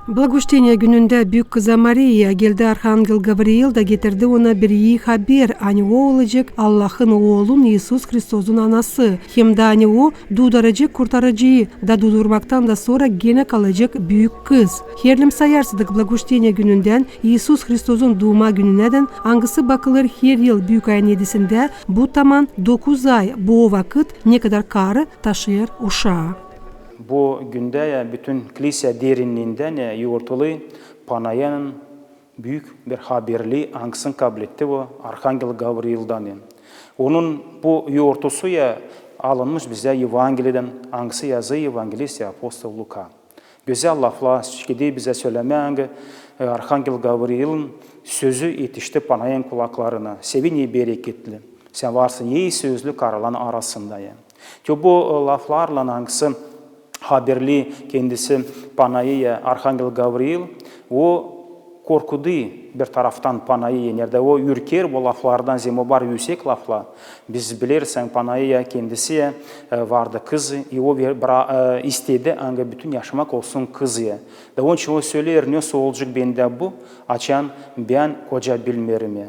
Благовещение gününde büyük kıza Maria geldi, Arhangel Gabriel da getirdi ona bir iyi haber. Hani o olacak Allah'ın oğlun İsus Hristos'un anası. Hem de hani o duduracak kurtarıcıyı da dudurmaktan da sonra gene kalacak büyük kız. Herlim sayarsıdık Благовещение gününden İsus Hristos'un doğma gününden hangisi bakılır her yıl büyük ayın 7'sinde. Bu tamam 9 ay bu vakit ne kadar karı taşır uşağı. Bu günde bütün kilise derinliğinden yoğurtulu Panaya'nın büyük bir haberli hangisini kabul etti bu Arhangel Gabriel'dan. Onun bu yoğurtusu alınmış bize Evangeliden hangisi yazı Evangelist Apostol Luka. Güzel lafla şikidi bize söylemeyen Arhangel Gabriel'in sözü yetişti Panaya'nın kulaklarına. Sevin bereketli. Sen varsın iyi sözlü karalan arasında. Bu laflarla hangisi haberli kendisi Panaya'ya Arhangel Gabriel o korkudu bir taraftan Panaya'ya nerede o ürker bu laflardan zemobar yüksek lafla biz bilirsen Panaya'ya kendisi vardı kızı o istedi ange bütün yaşamak olsun kızı da onun için o söyler ne olacak bende bu açan ben koca bilmerim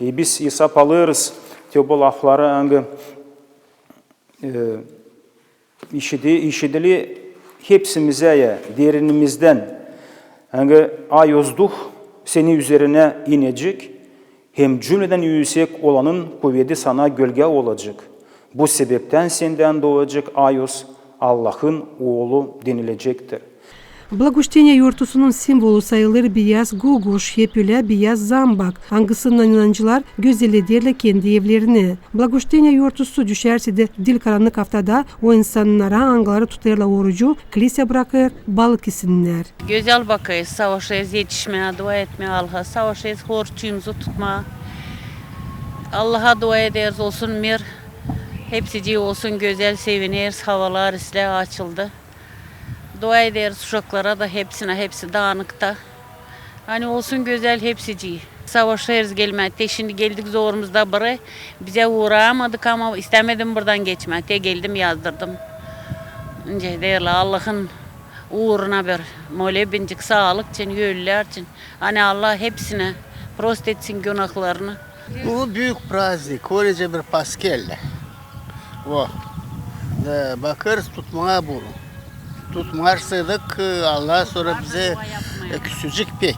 biz hesap alırız bu lafları ange işidili hepsimize derinimizden ayozduh seni üzerine inecek hem cümleden yüksek olanın kuvveti sana gölge olacak. Bu sebepten senden doğacak ayoz Allah'ın oğlu denilecektir. Благовещение yurtusunun simvolu sayılır beyaz guguş, hepüle beyaz zambak. Hangisinin inancılar gözelederle kendi evlerini. Благовещение yurtusu düşerse de dil karanlık haftada o insanlara angaları tutarla orucu kilise bırakır, balık yesinler. Güzel bakıyız, savaşıyız yetişmeye, dua etmeye Allah'a, savaşıyız horçuyumuzu tutma. Allah'a dua ederiz olsun mir, hepsici olsun güzel seviniriz, havalar isle açıldı. Dua ederiz uşaklara da hepsi dağınıkta. Hani olsun güzel hepsici. Savaşırız gelmekte. Şimdi geldik zorumuzda biri. Bize uğrayamadık ama istemedim buradan geçmekte. Geldim yazdırdım. Önce değerli Allah'ın uğruna bir molebincik sağlık için, yöller için. Hani Allah hepsine prost etsin günahlarını. Bu büyük prazdnik. Koca bir paskelle. O. Bakarız tutmaya bulun. Tutmarsaydık Allah sonra bize küçücük pek.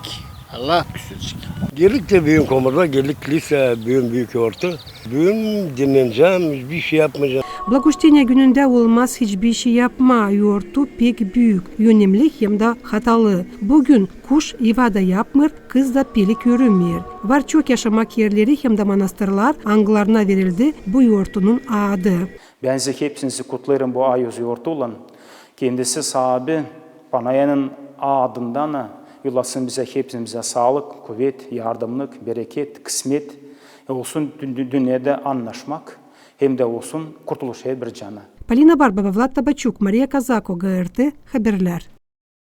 Allah küçücük. Geldik de büyük komada, geldik kilise büyük yortu. Büyüm dinleneceğim, hiçbir şey yapmayacağım. Благовещение gününde olmaz hiçbir şey yapma. Yortu pek büyük, önemli hem de hatalı. Bugün kuş ivada yapmır, kız da pelik yürümür. Var çok yaşamak yerleri hem de manastırlar anglarına verildi bu yortunun adı. Ben size hepsinizi kutlarım bu ayoz yortu olan. Kendisi sahibi Panaya'nın adından yollasın bize hepimize sağlık, kuvvet, yardımlık, bereket, kısmet olsun dünyada anlaşmak hem de olsun kurtuluş bir cana. Полина Барбова, Влад Табачук, Мария Казако, ГРТ, Haberler.